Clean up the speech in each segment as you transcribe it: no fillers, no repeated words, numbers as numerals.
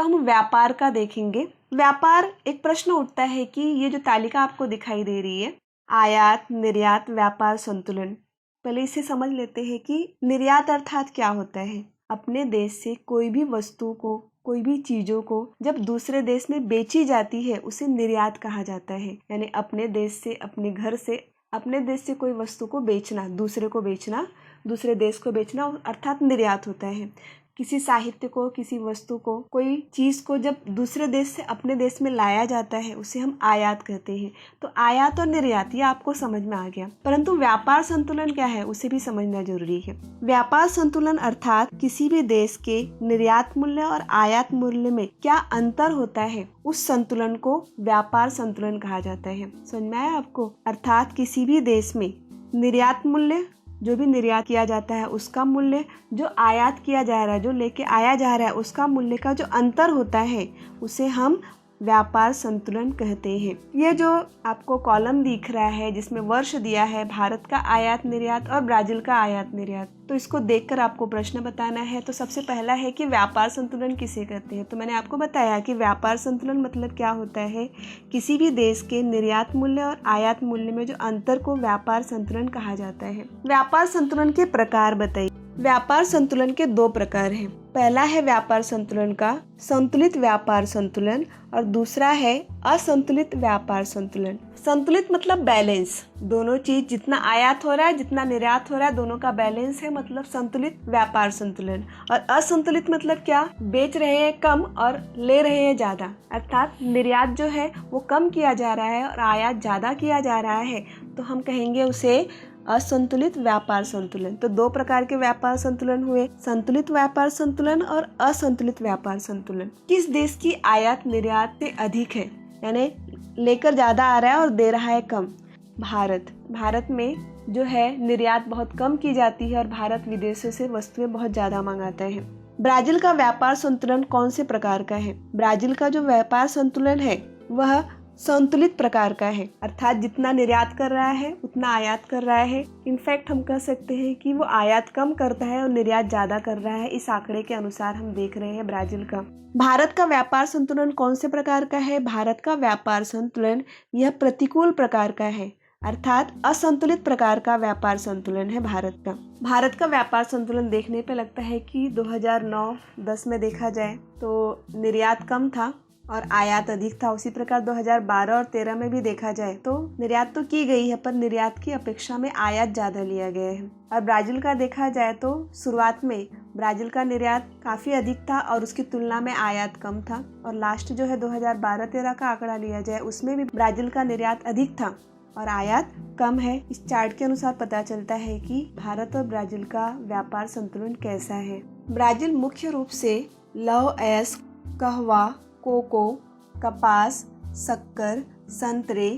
तो हम व्यापार का देखेंगे। व्यापार, एक प्रश्न उठता है कि ये जो तालिका आपको दिखाई दे रही है, आयात, निर्यात, व्यापार, संतुलन, पहले इसे समझ लेते हैं कि निर्यात अर्थात क्या होता है। अपने देश से कोई भी वस्तु को, कोई भी चीजों को जब दूसरे देश में बेची जाती है उसे निर्यात कहा जाता है। यानी अपने देश से, अपने घर से, अपने देश से कोई वस्तु को बेचना, दूसरे को बेचना, दूसरे देश को बेचना, अर्थात निर्यात होता है। किसी साहित्य को, किसी वस्तु को, कोई चीज को जब दूसरे देश से अपने देश में लाया जाता है उसे हम आयात कहते हैं। तो आयात और निर्यात ये आपको समझ में आ गया, परंतु व्यापार संतुलन क्या है उसे भी समझना जरूरी है। व्यापार संतुलन अर्थात किसी भी देश के निर्यात मूल्य और आयात मूल्य में क्या अंतर होता है, उस संतुलन को व्यापार संतुलन कहा जाता है। समझ में आया आपको? अर्थात किसी भी देश में निर्यात मूल्य, जो भी निर्यात किया जाता है उसका मूल्य, जो आयात किया जा रहा है, जो लेके आया जा रहा है उसका मूल्य का जो अंतर होता है उसे हम व्यापार संतुलन कहते हैं। ये जो आपको कॉलम दिख रहा है जिसमें वर्ष दिया है, भारत का आयात निर्यात और ब्राजील का आयात निर्यात, तो इसको देखकर आपको प्रश्न बताना है। तो सबसे पहला है कि व्यापार संतुलन किसे कहते हैं। तो मैंने आपको बताया कि व्यापार संतुलन मतलब क्या होता है, किसी भी देश के निर्यात मूल्य और आयात मूल्य में जो अंतर को व्यापार संतुलन कहा जाता है। व्यापार संतुलन के प्रकार बताइए। व्यापार संतुलन के दो प्रकार हैं। पहला है व्यापार संतुलन का संतुलित व्यापार संतुलन और दूसरा है असंतुलित व्यापार संतुलन। संतुलित मतलब बैलेंस, दोनों चीज जितना आयात हो रहा है, जितना निर्यात हो रहा है, दोनों का बैलेंस है, मतलब संतुलित व्यापार संतुलन। और असंतुलित मतलब क्या, बेच रहे हैं कम और ले रहे हैं ज्यादा, अर्थात निर्यात जो है वो कम किया जा रहा है और आयात ज्यादा किया जा रहा है, तो हम कहेंगे उसे असंतुलित व्यापार संतुलन। तो दो प्रकार के व्यापार संतुलन हुए, संतुलित व्यापार संतुलन और असंतुलित व्यापार संतुलन। किस देश की आयात निर्यात से अधिक है, यानी लेकर ज्यादा आ रहा है और दे रहा है कम? भारत में जो है निर्यात बहुत कम की जाती है और भारत विदेशों से वस्तुएं बहुत ज्यादा मंगाता है। ब्राजील का व्यापार संतुलन कौन से प्रकार का है? ब्राजील का जो व्यापार संतुलन है वह संतुलित प्रकार का है, अर्थात जितना निर्यात कर रहा है उतना आयात कर रहा है। इनफैक्ट हम कह सकते हैं कि वो आयात कम करता है और निर्यात ज्यादा कर रहा है। इस आंकड़े के अनुसार हम देख रहे हैं ब्राजील का। भारत का व्यापार संतुलन कौन से प्रकार का है? भारत का व्यापार संतुलन यह प्रतिकूल प्रकार का है, अर्थात असंतुलित प्रकार का व्यापार संतुलन है भारत का। भारत का व्यापार संतुलन देखने पे लगता है कि 2009-10 में देखा जाए तो निर्यात कम था और आयात अधिक था। उसी प्रकार 2012 और 13 में भी देखा जाए तो निर्यात तो की गई है पर निर्यात की अपेक्षा में आयात ज्यादा लिया गया है। और ब्राजील का देखा जाए तो शुरुआत में ब्राजील का निर्यात काफी अधिक था और उसकी तुलना में आयात कम था, और लास्ट जो है 2012-13 का आंकड़ा लिया जाए उसमें भी ब्राजील का निर्यात अधिक था और आयात कम है। इस चार्ट के अनुसार पता चलता है कि भारत और ब्राजील का व्यापार संतुलन कैसा है। ब्राजील मुख्य रूप से लौह अयस्क, कहवा, कोको, कपास, शक्कर, संतरे,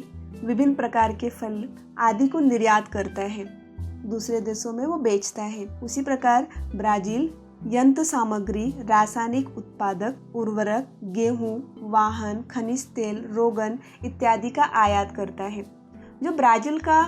विभिन्न प्रकार के फल आदि को निर्यात करता है, दूसरे देशों में वो बेचता है। उसी प्रकार ब्राजील यंत्र सामग्री, रासायनिक उत्पादक, उर्वरक, गेहूं, वाहन, खनिज तेल, रोगन इत्यादि का आयात करता है। जो ब्राजील का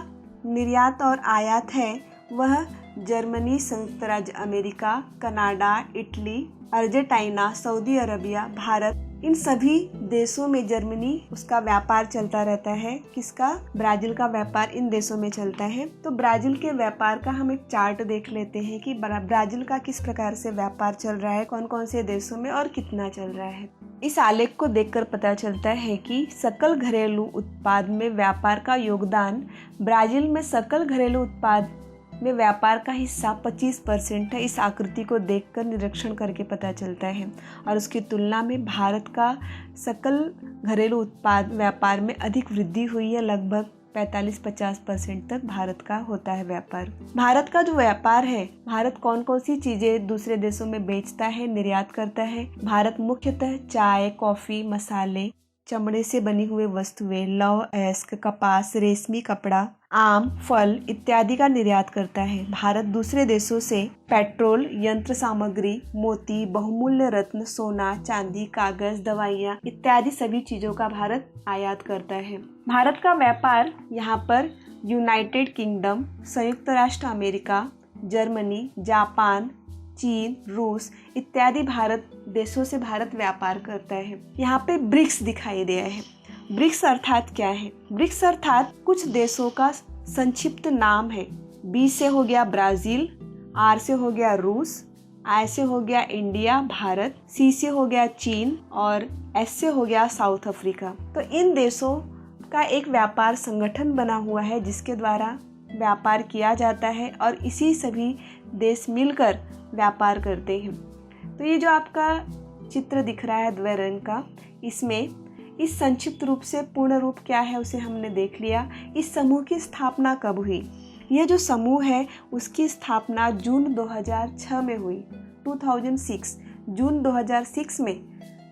निर्यात और आयात है वह जर्मनी, संयुक्त राज्य America, Canada, Italy, Argentina, Saudi Arabia, Bharat, इन सभी देशों में जर्मनी उसका व्यापार चलता रहता है। किसका? ब्राजील का व्यापार इन देशों में चलता है। तो ब्राजील के व्यापार का हम एक चार्ट देख लेते हैं कि ब्राजील का किस प्रकार से व्यापार चल रहा है, कौन कौन से देशों में और कितना चल रहा है। इस आलेख को देखकर पता चलता है कि सकल घरेलू उत्पाद में व्यापार का योगदान, ब्राजील में सकल घरेलू उत्पाद में व्यापार का हिस्सा 25% है। इस आकृति को देखकर निरीक्षण करके पता चलता है, और उसकी तुलना में भारत का सकल घरेलू उत्पाद व्यापार में अधिक वृद्धि हुई है। लगभग 45-50% तक भारत का होता है व्यापार। भारत का जो व्यापार है, भारत कौन कौन सी चीजें दूसरे देशों में बेचता है, निर्यात करता है। भारत मुख्यतः चाय, कॉफी, मसाले, चमड़े से बनी हुई वस्तुएं, लौह अयस्क, कपास, रेशमी कपड़ा, आम, फल इत्यादि का निर्यात करता है। भारत दूसरे देशों से पेट्रोल, यंत्र सामग्री, मोती, बहुमूल्य रत्न, सोना, चांदी, कागज, दवाइयाँ इत्यादि सभी चीजों का भारत आयात करता है। भारत का व्यापार यहाँ पर यूनाइटेड किंगडम, संयुक्त राष्ट्र अमेरिका, जर्मनी, जापान, चीन, रूस इत्यादि भारत देशों से भारत व्यापार करता है। यहाँ पे ब्रिक्स दिखाई दिया है। ब्रिक्स अर्थात क्या है? ब्रिक्स अर्थात कुछ देशों का संक्षिप्त नाम है। बी से हो गया ब्राज़ील, आर से हो गया रूस, आई से हो गया इंडिया भारत, सी से हो गया चीन और एस से हो गया साउथ अफ्रीका। तो इन देशों का एक व्यापार संगठन बना हुआ है जिसके द्वारा व्यापार किया जाता है और इसी सभी देश मिलकर व्यापार करते हैं। तो ये जो आपका चित्र दिख रहा है द्वै रंग का, इसमें इस संक्षिप्त रूप से पूर्ण रूप क्या है उसे हमने देख लिया। इस समूह की स्थापना कब हुई? यह जो समूह है उसकी स्थापना जून 2006 में हुई। 2006 जून 2006 में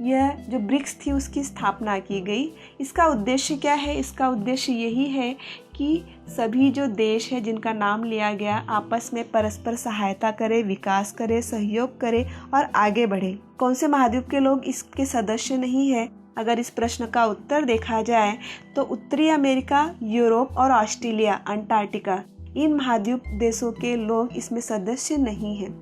यह जो ब्रिक्स थी उसकी स्थापना की गई। इसका उद्देश्य क्या है? इसका उद्देश्य यही है कि सभी जो देश है जिनका नाम लिया गया आपस में परस्पर सहायता करे, विकास करे, सहयोग करे और आगे बढ़े। कौन से महाद्वीप के लोग इसके सदस्य नहीं है? अगर इस प्रश्न का उत्तर देखा जाए तो उत्तरी अमेरिका, यूरोप और ऑस्ट्रेलिया, अंटार्कटिका इन महाद्वीप देशों के लोग इसमें सदस्य नहीं हैं।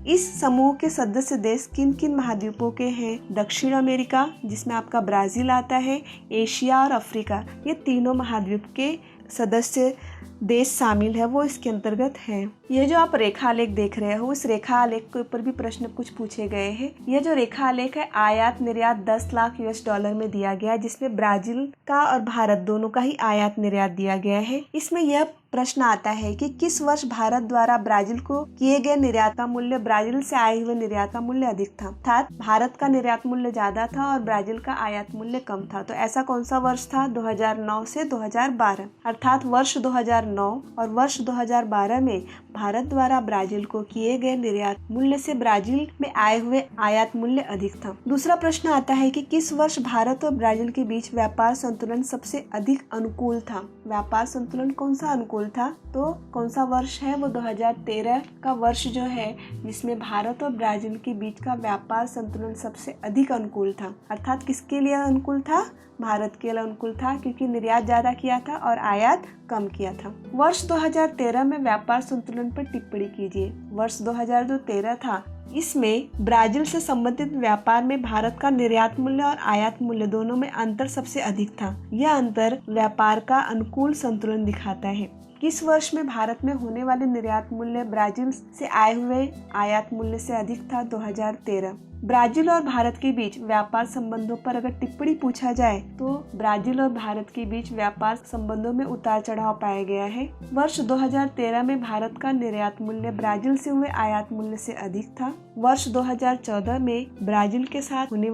इस समूह के सदस्य देश किन किन महाद्वीपों के हैं? दक्षिण अमेरिका जिसमें आपका ब्राज़ील आता है, एशिया और अफ्रीका, ये तीनों महाद्वीप के सदस्य देश शामिल है वो इसके अंतर्गत हैं। यह जो आप रेखा आलेख देख रहे हो इस रेखा आलेख के ऊपर भी प्रश्न कुछ पूछे गए हैं। यह जो रेखा आलेख है आयात निर्यात 10 लाख US$ में दिया गया है, जिसमें ब्राज़ील का और भारत दोनों का ही आयात निर्यात दिया गया है। इसमें यह प्रश्न आता है कि किस वर्ष भारत द्वारा ब्राज़ील को किए गए निर्यात का मूल्य ब्राज़ील से आए हुए निर्यात का मूल्य अधिक था, अर्थात भारत का निर्यात मूल्य ज्यादा था और ब्राज़ील का आयात मूल्य कम था। तो ऐसा कौन सा वर्ष था? 2009 से 2012, अर्थात वर्ष 2009 और वर्ष 2012 में भारत द्वारा ब्राज़ील को किए गए निर्यात मूल्य से ब्राज़ील में आए हुए आयात मूल्य अधिक था। दूसरा प्रश्न आता है कि किस वर्ष भारत और ब्राज़ील के बीच व्यापार संतुलन सबसे अधिक अनुकूल था? व्यापार संतुलन कौन सा अनुकूल था? तो कौन सा वर्ष है? वो 2013 का वर्ष जो है जिसमें भारत और ब्राज़ील के बीच का व्यापार संतुलन सबसे अधिक अनुकूल था। अर्थात किसके लिए अनुकूल था? भारत के लिए अनुकूल था क्योंकि निर्यात ज्यादा किया था और आयात कम किया था। वर्ष 2013 में व्यापार संतुलन पर टिप्पणी कीजिए। वर्ष 2013 था, इसमें ब्राज़ील से संबंधित व्यापार में भारत का निर्यात मूल्य और आयात मूल्य दोनों में अंतर सबसे अधिक था। यह अंतर व्यापार का अनुकूल संतुलन दिखाता है। किस वर्ष में भारत में होने वाले निर्यात मूल्य ब्राज़ील से आए हुए आयात मूल्य से अधिक था? 2013। ब्राज़ील और भारत के बीच व्यापार संबंधों पर अगर टिप्पणी पूछा जाए तो ब्राज़ील और भारत के बीच व्यापार संबंधों में उतार चढ़ाव पाया गया है। वर्ष 2013 में भारत का निर्यात मूल्य ब्राज़ील से हुए आयात मूल्य से अधिक था। वर्ष 2014 में ब्राज़ील के साथ होने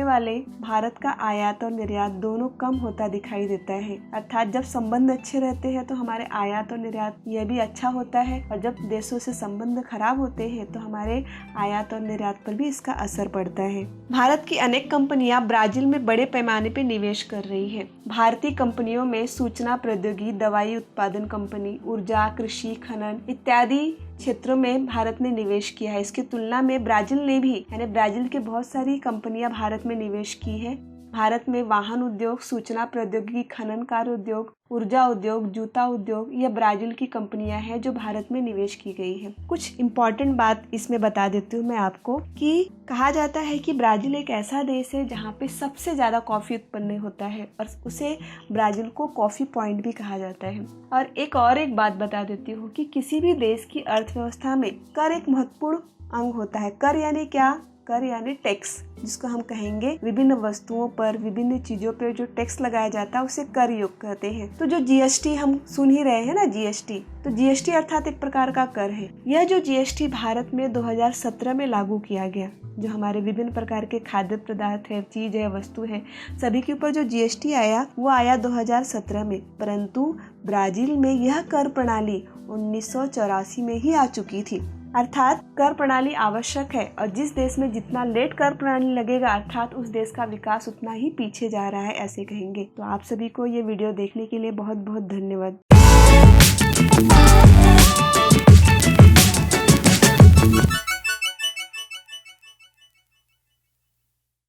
वाले भारत का आयात और निर्यात दोनों कम होता दिखाई देता है। अर्थात जब संबंध अच्छे रहते हैं तो हमारे आयात और निर्यात यह भी अच्छा होता है और जब देशों से संबंध खराब होते हैं तो हमारे आयात और निर्यात पर भी इसका असर पड़ता है। भारत की अनेक कंपनियां ब्राज़ील में बड़े पैमाने पर निवेश कर रही है। भारतीय कंपनियों में सूचना प्रौद्योगिकी, दवाई उत्पादन कंपनी, ऊर्जा, कृषि, खनन इत्यादि क्षेत्रों में भारत ने निवेश किया है। इसकी तुलना में ब्राज़ील ने भी यानी ब्राज़ील की बहुत सारी कंपनियां भारत में निवेश की है। भारत में वाहन उद्योग, सूचना प्रौद्योगिकी, खनन कार्य उद्योग, ऊर्जा उद्योग, जूता उद्योग यह ब्राज़ील की कंपनियां हैं जो भारत में निवेश की गई है। कुछ इम्पोर्टेंट बात इसमें बता देती हूँ मैं आपको कि कहा जाता है कि ब्राज़ील एक ऐसा देश है जहाँ पे सबसे ज़्यादा कॉफ़ी उत्पन्न होता है और उसे ब्राज़ील को कॉफ़ी पॉइंट भी कहा जाता है। और एक बात बता देती हूँ कि किसी भी देश की अर्थव्यवस्था में कर एक महत्वपूर्ण अंग होता है। कर यानी क्या? कर यानी टैक्स, जिसको हम कहेंगे विभिन्न वस्तुओं पर, विभिन्न चीजों पर जो टैक्स लगाया जाता है उसे कर योग कहते हैं। तो जो जीएसटी हम सुन ही रहे हैं ना, जीएसटी, तो जीएसटी अर्थात एक प्रकार का कर है। यह जो जीएसटी भारत में 2017 में लागू किया गया, जो हमारे विभिन्न प्रकार के खाद्य पदार्थ है, चीज है, वस्तु है, सभी के ऊपर जो जीएसटी आया वो आया 2017 में। परंतु ब्राज़ील में यह कर प्रणाली 1984 में ही आ चुकी थी। अर्थात कर प्रणाली आवश्यक है और जिस देश में जितना लेट कर प्रणाली लगेगा अर्थात उस देश का विकास उतना ही पीछे जा रहा है, ऐसे कहेंगे। तो आप सभी को ये वीडियो देखने के लिए बहुत बहुत धन्यवाद।